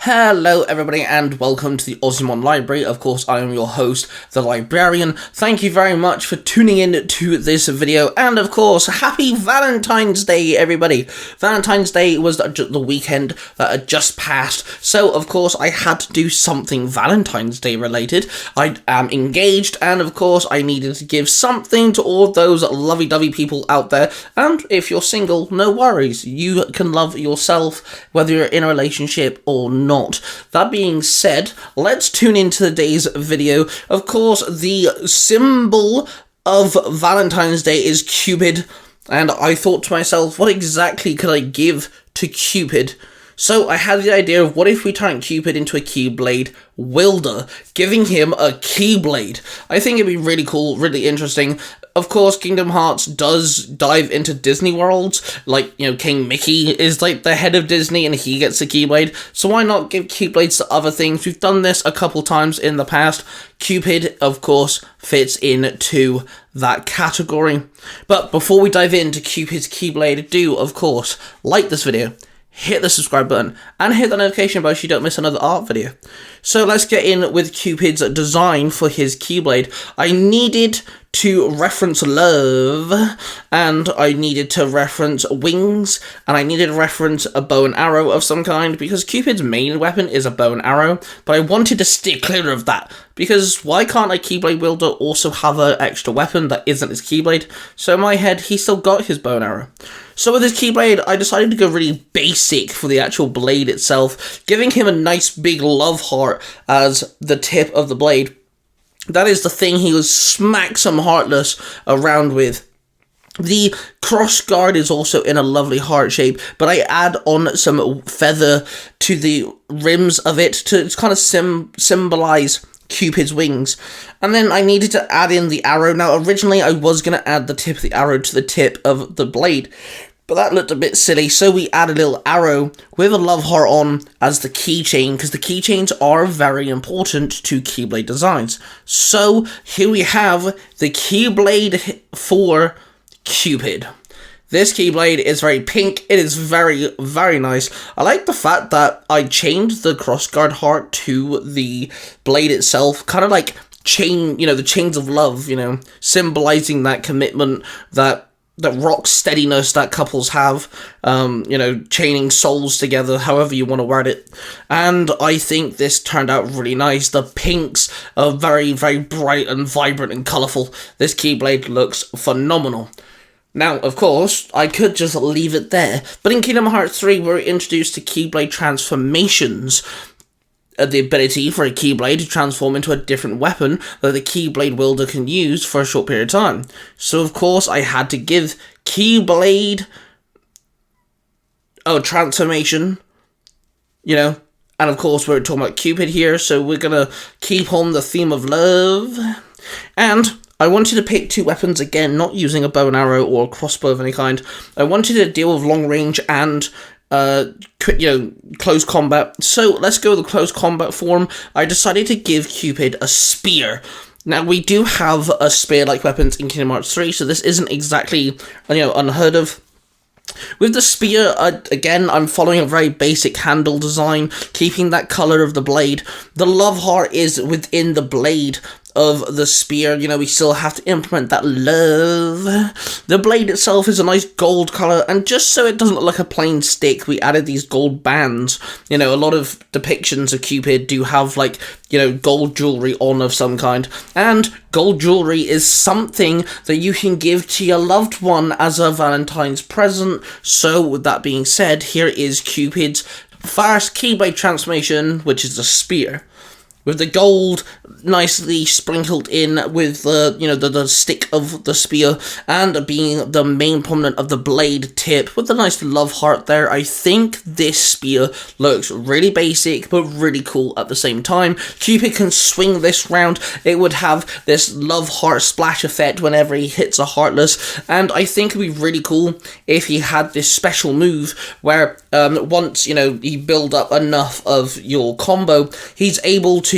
Hello everybody and welcome to the Ozzimon Library. Of course, I am your host, the Librarian. Thank you very much for tuning in to this video, and of course, happy Valentine's Day everybody. Valentine's Day was the weekend that had just passed, so of course I had to do something Valentine's Day related. I am engaged, and of course I needed to give something to all those lovey-dovey people out there, and if you're single, no worries, you can love yourself whether you're in a relationship or not. That being said, let's tune into today's video. Of course, the symbol of Valentine's Day is Cupid, and I thought to myself, what exactly could I give to Cupid? So I had the idea of what if we turn Cupid into a Keyblade wielder, giving him a Keyblade. I think it'd be really cool, really interesting. Of course, Kingdom Hearts does dive into Disney worlds, like, King Mickey is like the head of Disney and he gets a Keyblade, so why not give Keyblades to other things? We've done this a couple times in the past. Cupid, of course, fits into that category. But before we dive into Cupid's Keyblade, do, of course, like this video, hit the subscribe button, and hit the notification bell so you don't miss another art video. So let's get in with Cupid's design for his Keyblade. I needed to reference love, and I needed to reference wings, and I needed to reference a bow and arrow of some kind, because Cupid's main weapon is a bow and arrow, but I wanted to steer clear of that, because why can't a Keyblade wielder also have an extra weapon that isn't his Keyblade? So in my head, he still got his bow and arrow. So with his Keyblade, I decided to go really basic for the actual blade itself, giving him a nice big love heart as the tip of the blade. That is the thing he was smack some Heartless around with. The cross guard is also in a lovely heart shape, but I add on some feather to the rims of it to kind of symbolize Cupid's wings. And then I needed to add in the arrow. Now, originally I was going to add the tip of the arrow to the tip of the blade, but that looked a bit silly, so we add a little arrow with a love heart on as the keychain, because the keychains are very important to Keyblade designs. So here we have the Keyblade for Cupid. This Keyblade is very pink. It is very, very nice. I like the fact that I chained the crossguard heart to the blade itself, kind of like the chains of love, symbolizing that commitment, that rock steadiness that couples have, chaining souls together, however you want to word it. And I think this turned out really nice. The pinks are very, very bright and vibrant and colourful. This Keyblade looks phenomenal. Now, of course, I could just leave it there, but in Kingdom Hearts 3, we're introduced to Keyblade transformations. The ability for a Keyblade to transform into a different weapon that the Keyblade wielder can use for a short period of time. So, of course, I had to give Keyblade a transformation, and of course, we're talking about Cupid here, so we're gonna keep on the theme of love. And I wanted to pick two weapons again, not using a bow and arrow or a crossbow of any kind. I wanted to deal with long range and close combat. So let's go with the close combat form. I decided to give Cupid a spear. Now, we do have a spear-like weapons in Kingdom Hearts 3, so this isn't exactly, unheard of. With the spear, again, I'm following a very basic handle design, keeping that colour of the blade. The love heart is within the blade of the spear. We still have to implement that love. The blade itself is a nice gold colour, and just so it doesn't look like a plain stick, we added these gold bands. A lot of depictions of Cupid do have, gold jewellery on of some kind, and gold jewellery is something that you can give to your loved one as a Valentine's present. So, with that being said, here is Cupid's first Keyblade transformation, which is the spear, with the gold nicely sprinkled in with the stick of the spear, and being the main prominent of the blade tip with the nice love heart there. I think this spear looks really basic but really cool at the same time. Cupid can swing this round. It would have this love heart splash effect whenever he hits a Heartless, and I think it would be really cool if he had this special move where once you build up enough of your combo, he's able to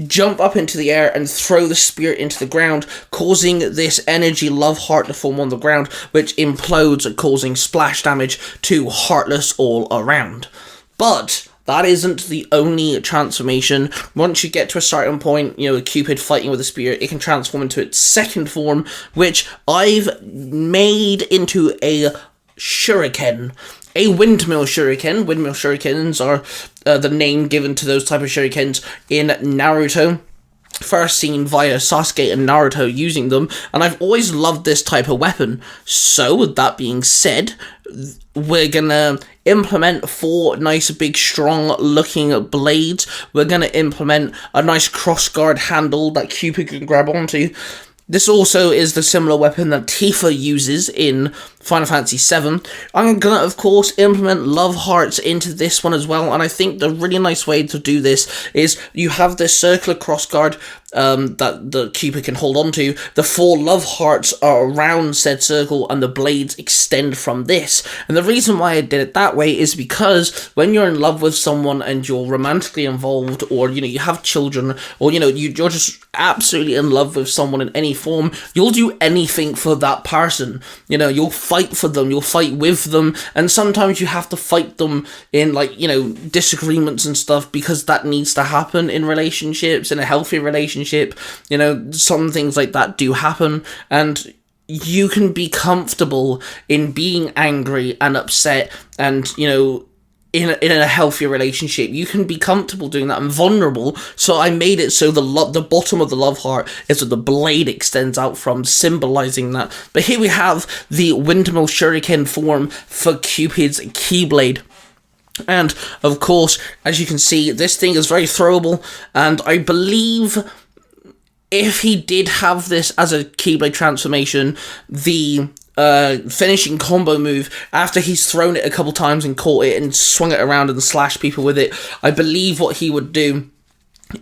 jump up into the air and throw the spear into the ground, causing this energy love heart to form on the ground, which implodes, causing splash damage to Heartless all around. But that isn't the only transformation. Once you get to a certain point, you know, Cupid fighting with a spear, it can transform into its second form, which I've made into a shuriken. A windmill shuriken. Windmill shurikens are the name given to those type of shurikens in Naruto. First seen via Sasuke and Naruto using them, and I've always loved this type of weapon. So, with that being said, we're gonna implement 4 nice big strong looking blades. We're gonna implement a nice crossguard handle that Cupid can grab onto. This also is the similar weapon that Tifa uses in Final Fantasy VII. I'm going to, of course, implement love hearts into this one as well, and I think the really nice way to do this is you have this circular crossguard that the Cupid can hold on to. The 4 love hearts are around said circle, and the blades extend from this. And the reason why I did it that way is because when you're in love with someone and you're romantically involved, or, you know, you have children, or, you know, you're just absolutely in love with someone in any form, you'll do anything for that person. You know, you'll fight for them, you'll fight with them, and sometimes you have to fight them in, like, you know, disagreements and stuff, because that needs to happen in relationships, in a healthy relationship. You know, some things like that do happen, and you can be comfortable in being angry and upset, and, you know, in a healthier relationship, you can be comfortable doing that and vulnerable. So I made it so the bottom of the love heart is where the blade extends out from, symbolizing that. But here we have the windmill shuriken form for Cupid's Keyblade. And, of course, as you can see, this thing is very throwable, and I believe if he did have this as a Keyblade transformation, the finishing combo move, after he's thrown it a couple times and caught it and swung it around and slashed people with it, I believe what he would do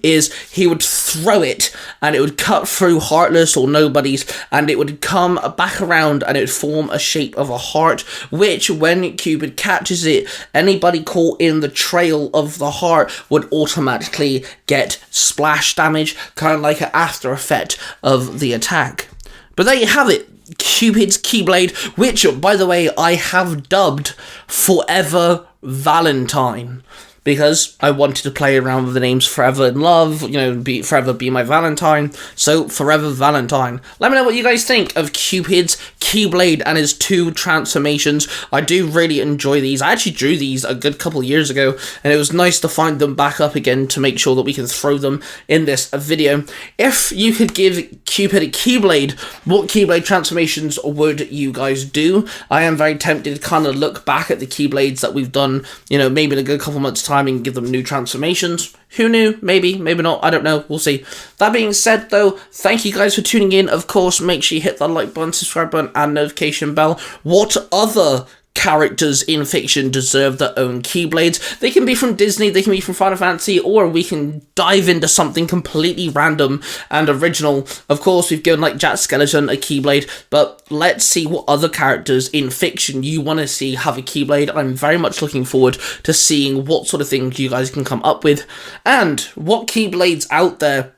is he would throw it and it would cut through Heartless or Nobodies, and it would come back around and it would form a shape of a heart, which when Cupid catches it, anybody caught in the trail of the heart would automatically get splash damage, kind of like an after effect of the attack. But there you have it, Cupid's Keyblade, which, by the way, I have dubbed Forever Valentine, because I wanted to play around with the names Forever in Love, you know, Forever Be My Valentine, so Forever Valentine. Let me know what you guys think of Cupid's Keyblade and his 2 transformations. I do really enjoy these. I actually drew these a good couple years ago, and it was nice to find them back up again to make sure that we can throw them in this video. If you could give Cupid a Keyblade, what Keyblade transformations would you guys do? I am very tempted to kind of look back at the Keyblades that we've done, you know, maybe in a good couple months' time and give them new transformations. Who knew? Maybe, maybe not. I don't know. We'll see. That being said, though, thank you guys for tuning in. Of course, make sure you hit that like button, subscribe button, and notification bell. What other characters in fiction deserve their own Keyblades? They can be from Disney, they can be from Final Fantasy, or we can dive into something completely random and original. Of course, we've given, like, Jack Skeleton a Keyblade, but let's see what other characters in fiction you want to see have a Keyblade. I'm very much looking forward to seeing what sort of things you guys can come up with, and what Keyblades out there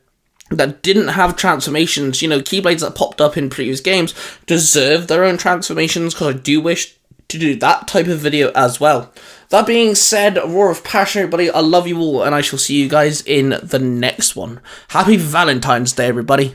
that didn't have transformations, you know, Keyblades that popped up in previous games, deserve their own transformations, because I do wish to do that type of video as well. That being said, roar of passion, everybody. I love you all, and I shall see you guys in the next one. Happy Valentine's Day, everybody.